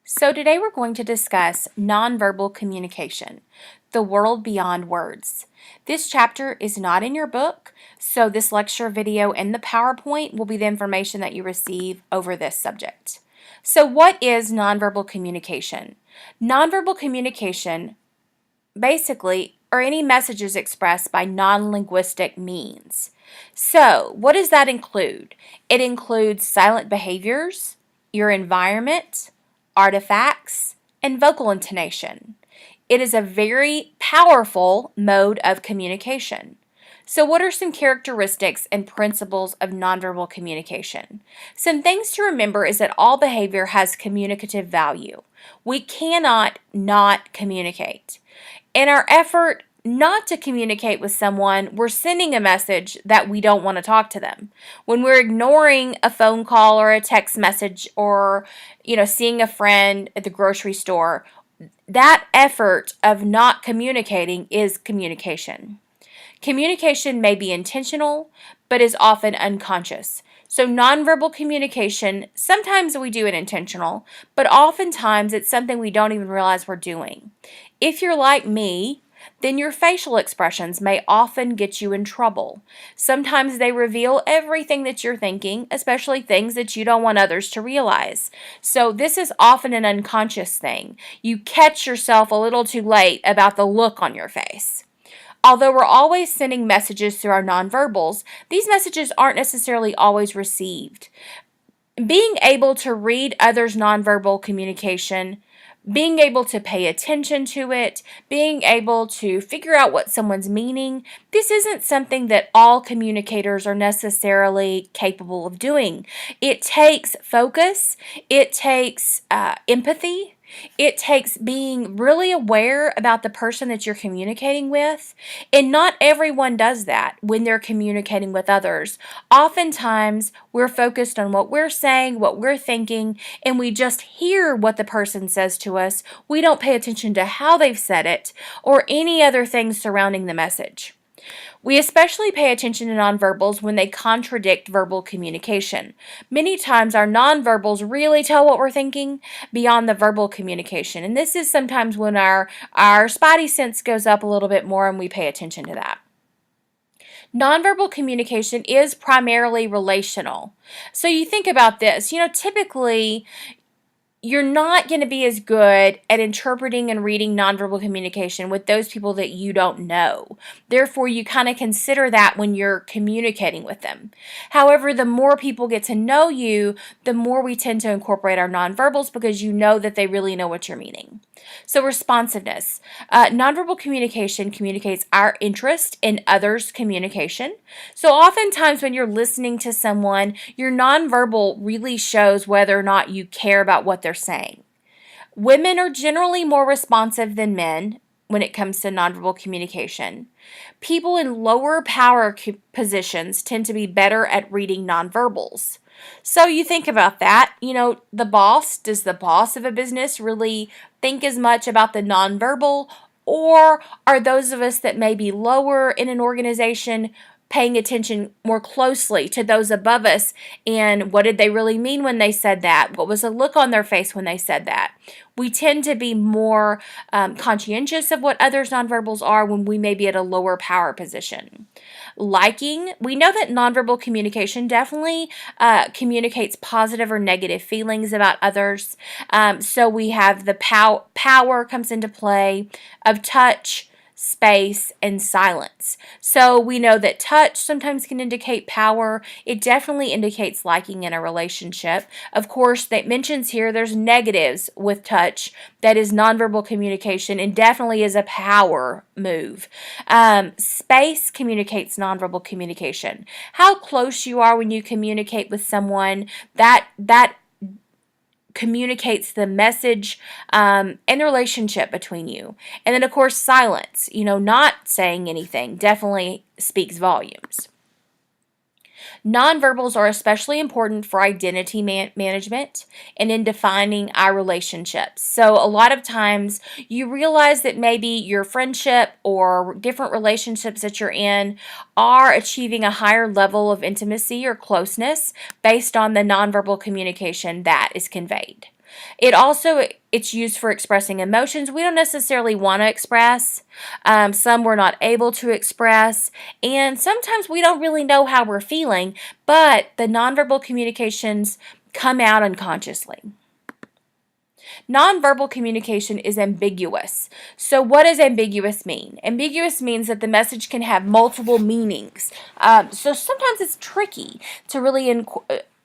So today we're going to discuss nonverbal communication, the world beyond words. This chapter is not in your book, so this lecture video and the PowerPoint will be the information that you receive over this subject. So what is nonverbal communication? Nonverbal communication basically are any messages expressed by non-linguistic means. So what does that include? It includes silent behaviors, your environment, artifacts, and vocal intonation. It is a very powerful mode of communication. So what are some characteristics and principles of nonverbal communication? Some things to remember is that all behavior has communicative value. We cannot not communicate. In our effort not to communicate with someone, we're sending a message that we don't want to talk to them. When we're ignoring a phone call or a text message or, seeing a friend at the grocery store, that effort of not communicating is communication. Communication may be intentional, but is often unconscious. So nonverbal communication, sometimes we do it intentional, but oftentimes it's something we don't even realize we're doing. If you're like me, then your facial expressions may often get you in trouble. Sometimes they reveal everything that you're thinking, especially things that you don't want others to realize. So this is often an unconscious thing. You catch yourself a little too late about the look on your face. Although we're always sending messages through our nonverbals, these messages aren't necessarily always received. Being able to read others' nonverbal communication, being able to pay attention to it, being able to figure out what someone's meaning, this isn't something that all communicators are necessarily capable of doing. It takes focus, it takes empathy, it takes being really aware about the person that you're communicating with, and not everyone does that when they're communicating with others. Oftentimes, we're focused on what we're saying, what we're thinking, and we just hear what the person says to us. We don't pay attention to how they've said it or any other things surrounding the message. We especially pay attention to nonverbals when they contradict verbal communication. Many times our nonverbals really tell what we're thinking beyond the verbal communication, and this is sometimes when our spidey sense goes up a little bit more and we pay attention to that. Nonverbal communication is primarily relational. So you think about this, typically you're not going to be as good at interpreting and reading nonverbal communication with those people that you don't know. Therefore, you kind of consider that when you're communicating with them. However, the more people get to know you, the more we tend to incorporate our nonverbals because you know that they really know what you're meaning. So responsiveness. Nonverbal communication communicates our interest in others' communication. So oftentimes when you're listening to someone, your nonverbal really shows whether or not you care about what they're saying. Women are generally more responsive than men when it comes to nonverbal communication. People in lower power positions tend to be better at reading nonverbals. So you think about that, does the boss of a business really think as much about the nonverbal, or are those of us that may be lower in an organization paying attention more closely to those above us, and what did they really mean when they said that? What was the look on their face when they said that? We tend to be more conscientious of what others' nonverbals are when we may be at a lower power position. Liking, we know that nonverbal communication definitely communicates positive or negative feelings about others. So we have the power comes into play of touch, space, and silence. So we know that touch sometimes can indicate power. It definitely indicates liking in a relationship. Of course, that mentions here there's negatives with touch. That is nonverbal communication and definitely is a power move. Space communicates nonverbal communication. How close you are when you communicate with someone, that communicates the message and the relationship between you. And then, of course, silence, not saying anything definitely speaks volumes. Nonverbals are especially important for identity management and in defining our relationships. So a lot of times you realize that maybe your friendship or different relationships that you're in are achieving a higher level of intimacy or closeness based on the nonverbal communication that is conveyed. It's used for expressing emotions we don't necessarily want to express. Some we're not able to express, and sometimes we don't really know how we're feeling, but the nonverbal communications come out unconsciously. Nonverbal communication is ambiguous. So, what does ambiguous mean? Ambiguous means that the message can have multiple meanings. So, sometimes it's tricky to really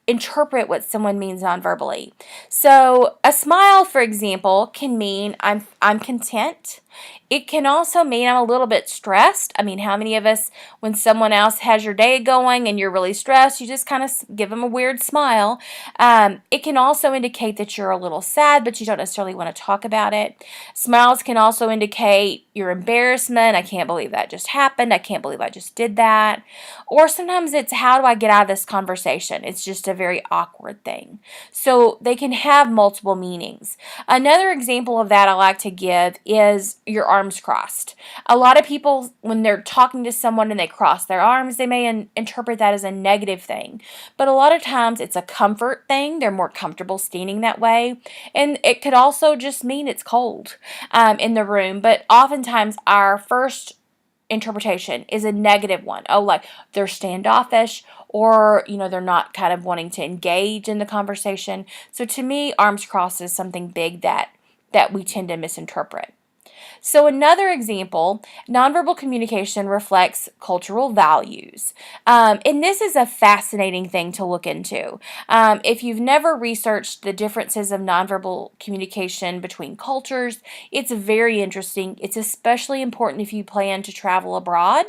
interpret what someone means nonverbally. So, a smile, for example, can mean I'm content. It can also mean I'm a little bit stressed. I mean, how many of us, when someone else has your day going and you're really stressed, you just kind of give them a weird smile? It can also indicate that you're a little sad, but you don't necessarily want to talk about it. Smiles can also indicate your embarrassment. I can't believe that just happened. I can't believe I just did that. Or sometimes it's, how do I get out of this conversation? It's just a very awkward thing. So they can have multiple meanings. Another example of that I like to give is your arms crossed. A lot of people, when they're talking to someone and they cross their arms, they may interpret that as a negative thing. But a lot of times it's a comfort thing. They're more comfortable standing that way. And it could also just mean it's cold in the room. But oftentimes our first interpretation is a negative one. Oh, like they're standoffish, or they're not kind of wanting to engage in the conversation. So to me, arms crossed is something big that we tend to misinterpret. So another example, nonverbal communication reflects cultural values. And this is a fascinating thing to look into. If you've never researched the differences of nonverbal communication between cultures, it's very interesting. It's especially important if you plan to travel abroad,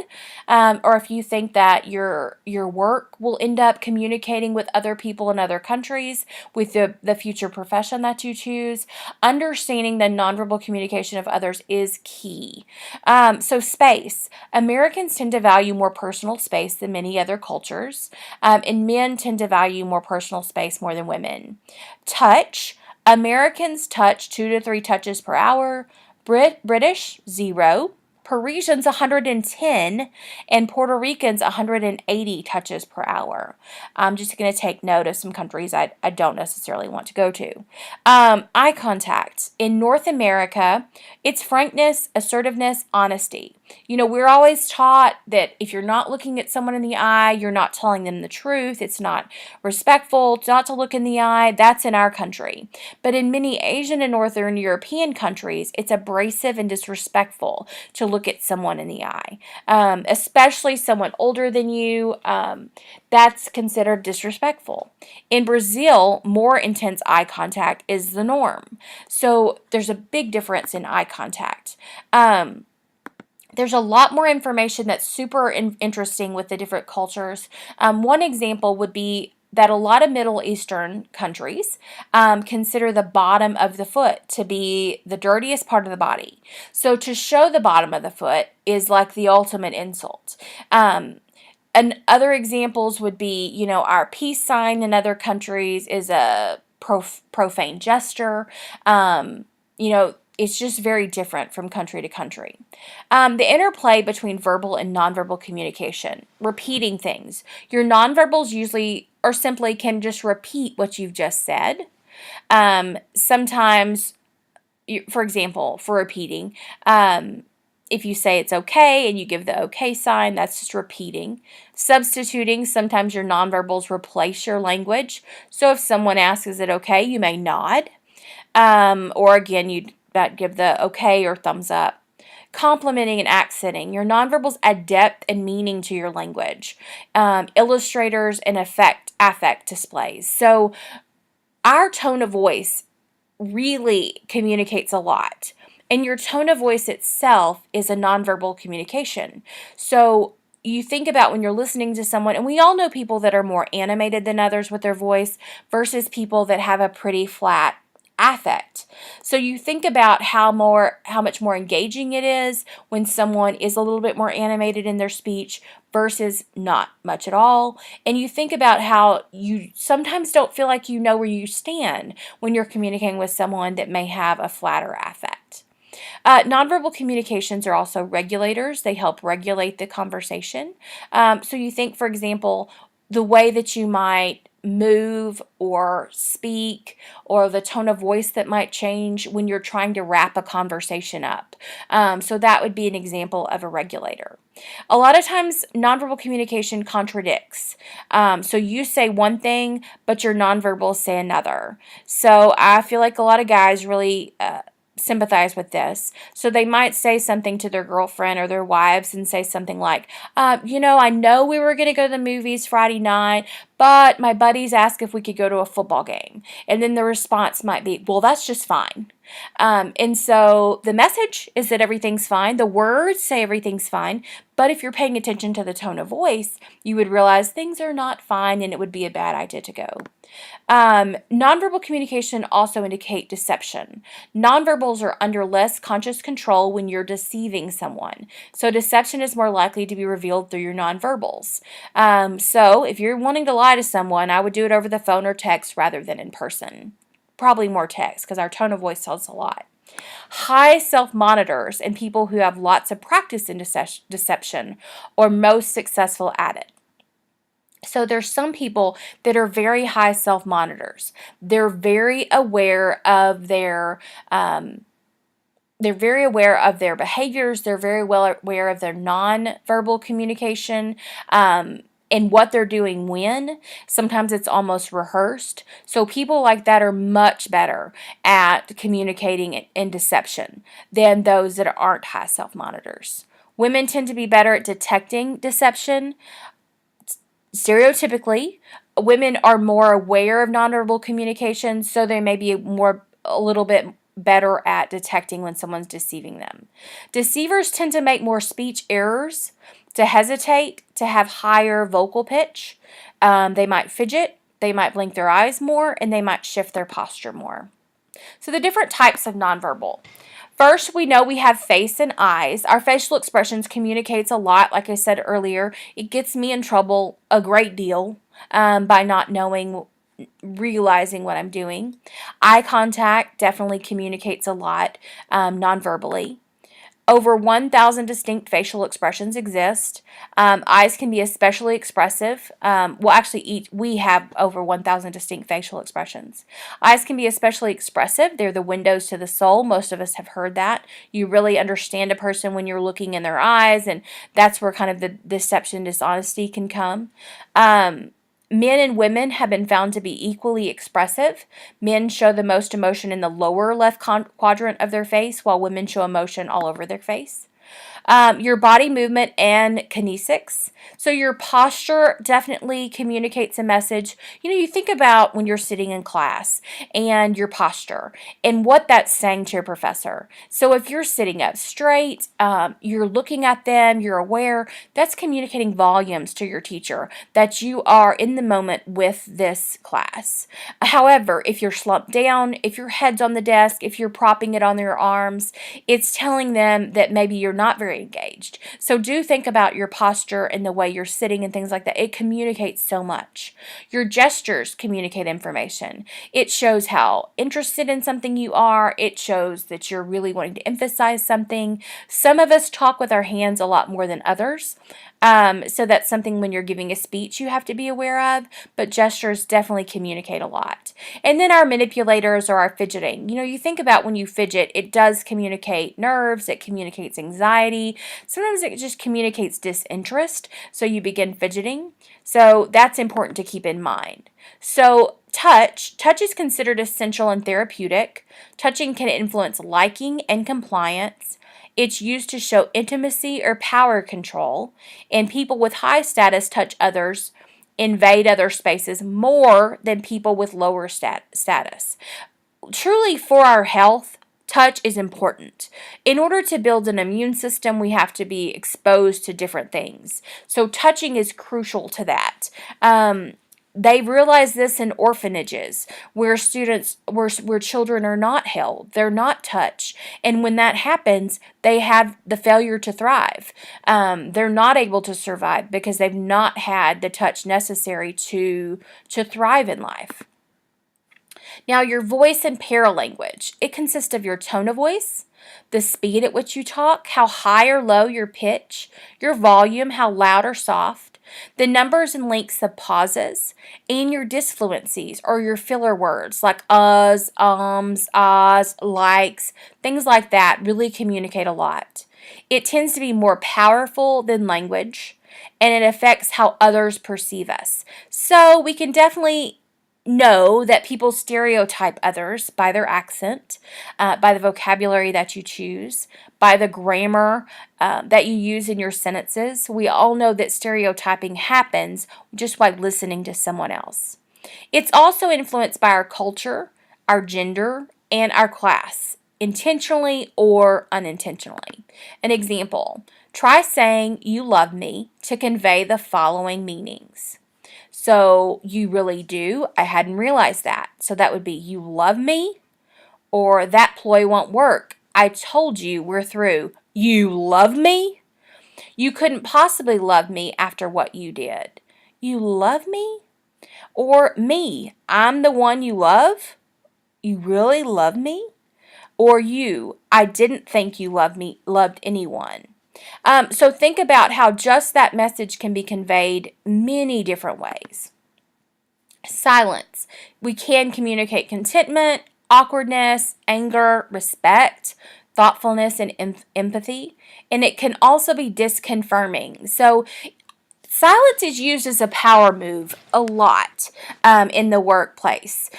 or if you think that your work will end up communicating with other people in other countries with the future profession that you choose. Understanding the nonverbal communication of others is key. So space. Americans tend to value more personal space than many other cultures, and men tend to value more personal space more than women. Touch. Americans touch 2 to 3 touches per hour. British, 0. Parisians 110, and Puerto Ricans 180 touches per hour. I'm just going to take note of some countries I don't necessarily want to go to. Eye contact. In North America, it's frankness, assertiveness, honesty. We're always taught that if you're not looking at someone in the eye, you're not telling them the truth. It's not respectful not to look in the eye. That's in our country. But in many Asian and Northern European countries, it's abrasive and disrespectful to look at someone in the eye, especially someone older than you. That's considered disrespectful. In Brazil, more intense eye contact is the norm. So there's a big difference in eye contact. There's a lot more information that's super interesting with the different cultures. One example would be that a lot of Middle Eastern countries consider the bottom of the foot to be the dirtiest part of the body. So to show the bottom of the foot is like the ultimate insult. And other examples would be, our peace sign in other countries is a profane gesture. It's just very different from country to country. The interplay between verbal and nonverbal communication, repeating things. Your nonverbals usually or simply can just repeat what you've just said. Sometimes, for example, for repeating, if you say it's okay and you give the okay sign, that's just repeating. Substituting, sometimes your nonverbals replace your language. So if someone asks, is it okay, you may nod. Or again, you'd give the okay or thumbs up. Complimenting and accenting. Your nonverbals add depth and meaning to your language. Illustrators and affect displays. So our tone of voice really communicates a lot. And your tone of voice itself is a nonverbal communication. So you think about when you're listening to someone, and we all know people that are more animated than others with their voice versus people that have a pretty flat affect. So you think about how much more engaging it is when someone is a little bit more animated in their speech versus not much at all. And you think about how you sometimes don't feel like you know where you stand when you're communicating with someone that may have a flatter affect. Nonverbal communications are also regulators. They help regulate the conversation. So you think, for example, the way that you might move or speak, or the tone of voice that might change when you're trying to wrap a conversation up. So that would be an example of a regulator. A lot of times, nonverbal communication contradicts. So you say one thing, but your nonverbals say another. So I feel like a lot of guys really sympathize with this. So they might say something to their girlfriend or their wives and say something like, I know we were going to go to the movies Friday night, but my buddies asked if we could go to a football game. And then the response might be, well, that's just fine. And so the message is that everything's fine. The words say everything's fine. But if you're paying attention to the tone of voice, you would realize things are not fine and it would be a bad idea to go. Nonverbal communication also indicate deception. Nonverbals are under less conscious control when you're deceiving someone. So deception is more likely to be revealed through your nonverbals. So if you're wanting to lie to someone, I would do it over the phone or text rather than in person. Probably more text because our tone of voice tells a lot. High self-monitors and people who have lots of practice in deception are most successful at it. So there's some people that are very high self-monitors. They're very aware of their behaviors. They're very well aware of their non-verbal communication and what they're doing when. Sometimes it's almost rehearsed. So people like that are much better at communicating in deception than those that aren't high self-monitors. Women tend to be better at detecting deception. Stereotypically, women are more aware of nonverbal communication, so they may be a little bit better at detecting when someone's deceiving them. Deceivers tend to make more speech errors, to hesitate, to have higher vocal pitch. They might fidget, they might blink their eyes more, and they might shift their posture more. So the different types of nonverbal. First, we know we have face and eyes. Our facial expressions communicates a lot. Like I said earlier, it gets me in trouble a great deal by not realizing what I'm doing. Eye contact definitely communicates a lot non-verbally. Over 1,000 distinct facial expressions exist. Eyes can be especially expressive. We have over 1,000 distinct facial expressions. Eyes can be especially expressive. They're the windows to the soul. Most of us have heard that. You really understand a person when you're looking in their eyes, and that's where kind of the deception, dishonesty can come. Men and women have been found to be equally expressive. Men show the most emotion in the lower left quadrant of their face, while women show emotion all over their face. Your body movement and kinesics. So your posture definitely communicates a message. You think about when you're sitting in class and your posture and what that's saying to your professor. So if you're sitting up straight, you're looking at them, you're aware, that's communicating volumes to your teacher that you are in the moment with this class. However, if you're slumped down, if your head's on the desk, if you're propping it on your arms, it's telling them that maybe you're not very engaged. So do think about your posture and the way you're sitting and things like that. It communicates so much. Your gestures communicate information. It shows how interested in something you are. It shows that you're really wanting to emphasize something. Some of us talk with our hands a lot more than others. So that's something when you're giving a speech you have to be aware of, but gestures definitely communicate a lot. And then our manipulators or our fidgeting. You think about when you fidget, it does communicate nerves, it communicates anxiety. Sometimes it just communicates disinterest, so you begin fidgeting. So that's important to keep in mind. So touch is considered essential and therapeutic. Touching can influence liking and compliance. It's used to show intimacy or power control, and people with high status touch others, invade other spaces more than people with lower status. Truly, for our health, touch is important. In order to build an immune system, we have to be exposed to different things. So touching is crucial to that. They realize this in orphanages where children are not held, they're not touched. And when that happens, they have the failure to thrive. They're not able to survive because they've not had the touch necessary to thrive in life. Now, your voice and paralanguage. It consists of your tone of voice, the speed at which you talk, how high or low your pitch, your volume, how loud or soft, The numbers and lengths of pauses and your disfluencies or your filler words like uhs, ahs, likes, things like that really communicate a lot. It tends to be more powerful than language, and it affects how others perceive us. So we can definitely know that people stereotype others by their accent, by the vocabulary that you choose, by the grammar that you use in your sentences. We all know that stereotyping happens just by listening to someone else. It's also influenced by our culture, our gender, and our class, intentionally or unintentionally. An example, try saying you love me to convey the following meanings. So, you really do. I hadn't realized that. So, that would be you love me, or that ploy won't work. I told you we're through. You love me? You couldn't possibly love me after what you did. You love me? Or me, I'm the one you love? You really love me? Or you, I didn't think you loved anyone. So think about how just that message can be conveyed many different ways. Silence. We can communicate contentment, awkwardness, anger, respect, thoughtfulness, and empathy. And it can also be disconfirming. So silence is used as a power move a lot in the workplace.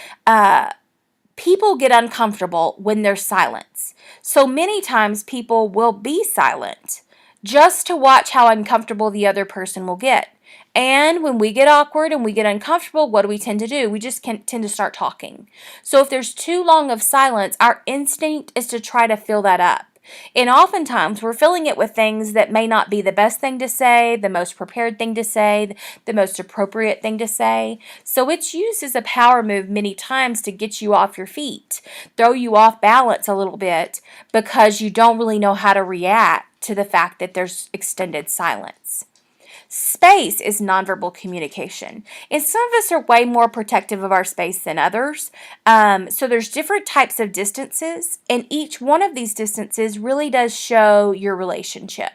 People get uncomfortable when there's silence. So many times people will be silent just to watch how uncomfortable the other person will get. And when we get awkward and we get uncomfortable, what do we tend to do? We just tend to start talking. So if there's too long of silence, our instinct is to try to fill that up. And oftentimes we're filling it with things that may not be the best thing to say, the most prepared thing to say, the most appropriate thing to say. So it's used as a power move many times to get you off your feet, throw you off balance a little bit because you don't really know how to react to the fact that there's extended silence. Space is nonverbal communication. And some of us are way more protective of our space than others. So there's different types of distances, and each one of these distances really does show your relationship.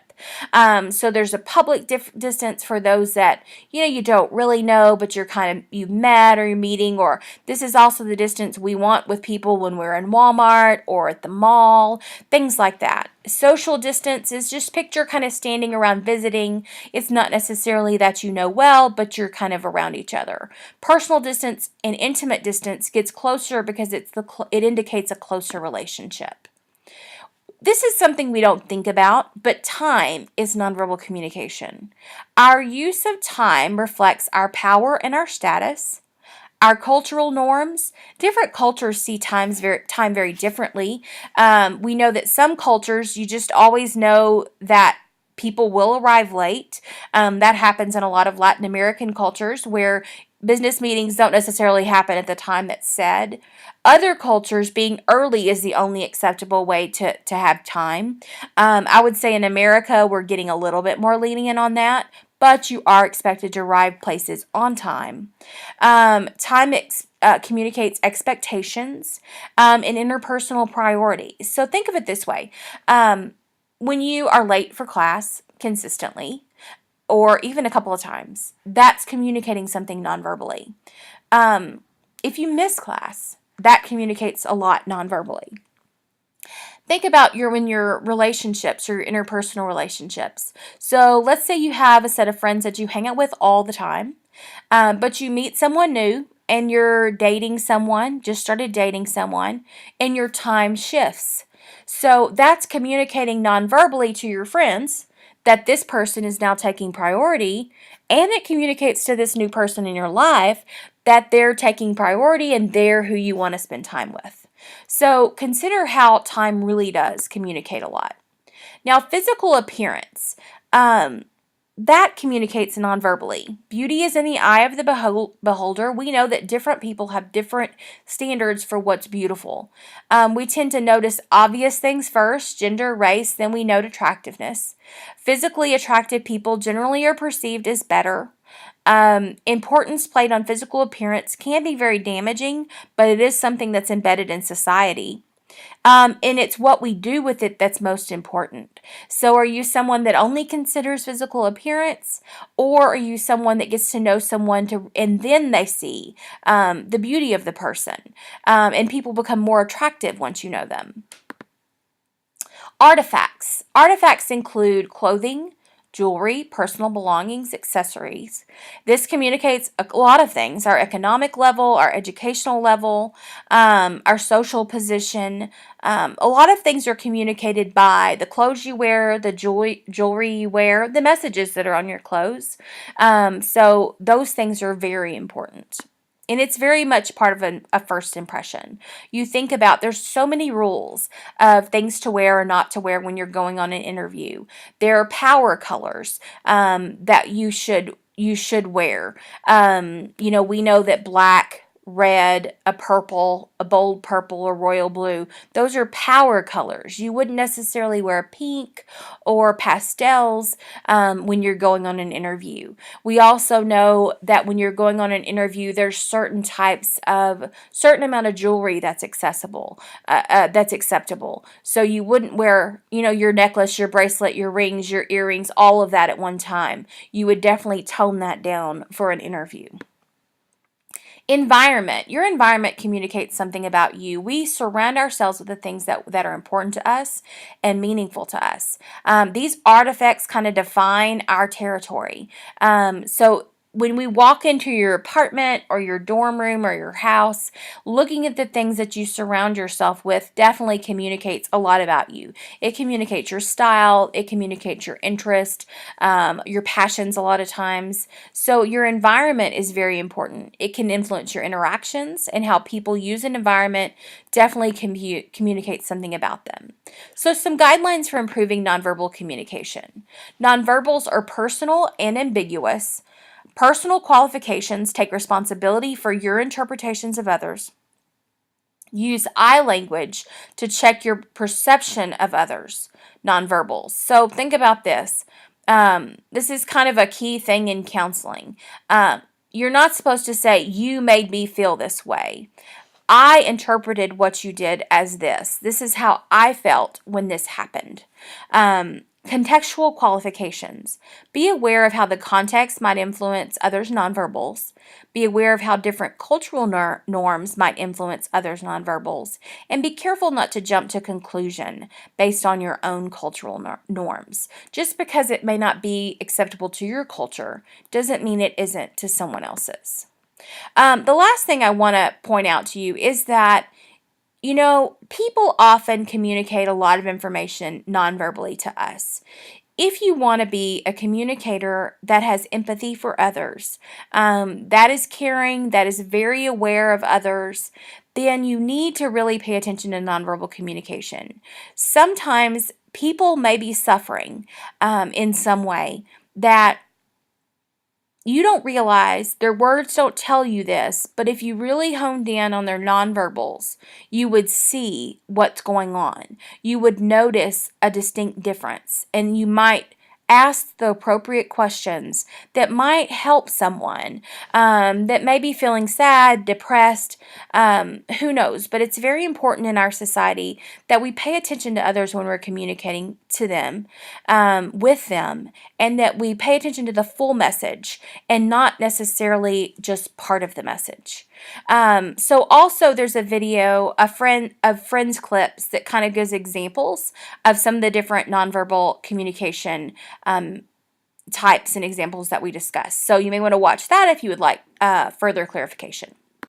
So there's a public distance for those that, you don't really know, but you've met or you're meeting, or this is also the distance we want with people when we're in Walmart or at the mall, things like that. Social distance is just picture kind of standing around visiting. It's not necessarily that you know well, but you're kind of around each other. Personal distance and intimate distance gets closer because it indicates a closer relationship. This is something we don't think about, but time is nonverbal communication. Our use of time reflects our power and our status, our cultural norms. Different cultures see time very differently. We know that some cultures, you just always know that people will arrive late. That happens in a lot of Latin American cultures where business meetings don't necessarily happen at the time that's said. Other cultures, being early is the only acceptable way to have time. I would say in America, we're getting a little bit more lenient on that, but you are expected to arrive places on time. Time communicates expectations and interpersonal priorities. So think of it this way. When you are late for class consistently, or even a couple of times, that's communicating something nonverbally. If you miss class, that communicates a lot nonverbally. Think about your relationships or your interpersonal relationships. So let's say you have a set of friends that you hang out with all the time, but you meet someone new and you're dating someone, just started dating someone, and your time shifts. So that's communicating nonverbally to your friends that this person is now taking priority, and it communicates to this new person in your life that they're taking priority and they're who you want to spend time with. So consider how time really does communicate a lot. Now, physical appearance, that communicates nonverbally. Beauty is in the eye of the beholder. We know that different people have different standards for what's beautiful. We tend to notice obvious things first, gender, race, then we note attractiveness. Physically attractive people generally are perceived as better. Importance played on physical appearance can be very damaging, but it is something that's embedded in society. And it's what we do with it that's most important. So are you someone that only considers physical appearance, or are you someone that gets to know someone and then they see the beauty of the person, and people become more attractive once you know them? Artifacts. Artifacts include clothing, jewelry, personal belongings, accessories. This communicates a lot of things: our economic level, our educational level, our social position. A lot of things are communicated by the clothes you wear, the jewelry you wear, the messages that are on your clothes. So those things are very important. And it's very much part of a first impression. You think about, there's so many rules of things to wear or not to wear when you're going on an interview. There are power colors that you should wear. We know that black, red, a purple, a bold purple, or royal blue, those are power colors. You wouldn't necessarily wear pink or pastels when you're going on an interview. We also know that when you're going on an interview, there's certain amount of jewelry that's that's acceptable. So you wouldn't wear, your necklace, your bracelet, your rings, your earrings, all of that at one time. You would definitely tone that down for an interview. Environment. Your environment communicates something about you. We surround ourselves with the things that are important to us and meaningful to us. These artifacts kind of define our territory. So when we walk into your apartment or your dorm room or your house, looking at the things that you surround yourself with definitely communicates a lot about you. It communicates your style, it communicates your interest, your passions a lot of times. So your environment is very important. It can influence your interactions, and how people use an environment definitely communicates something about them. So some guidelines for improving nonverbal communication. Nonverbals are personal and ambiguous. Personal qualifications take responsibility for your interpretations of others. Use I language to check your perception of others. Nonverbals. So think about this. This is kind of a key thing in counseling. You're not supposed to say, "You made me feel this way. I interpreted what you did as this. This is how I felt when this happened." Contextual qualifications. Be aware of how the context might influence others' nonverbals. Be aware of how different cultural norms might influence others' nonverbals. And be careful not to jump to conclusion based on your own cultural norms. Just because it may not be acceptable to your culture doesn't mean it isn't to someone else's. The last thing I want to point out to you is that people often communicate a lot of information non-verbally to us. If you want to be a communicator that has empathy for others, that is caring, that is very aware of others, then you need to really pay attention to nonverbal communication. Sometimes people may be suffering in some way that you don't realize. Their words don't tell you this, but if you really honed in on their nonverbals, you would see what's going on. You would notice a distinct difference, and you might ask the appropriate questions that might help someone that may be feeling sad, depressed, who knows. But it's very important in our society that we pay attention to others when we're communicating to them, with them, and that we pay attention to the full message and not necessarily just part of the message. So also there's a video, of friends clips that kind of gives examples of some of the different nonverbal communication types and examples that we discussed. So you may want to watch that if you would like further clarification.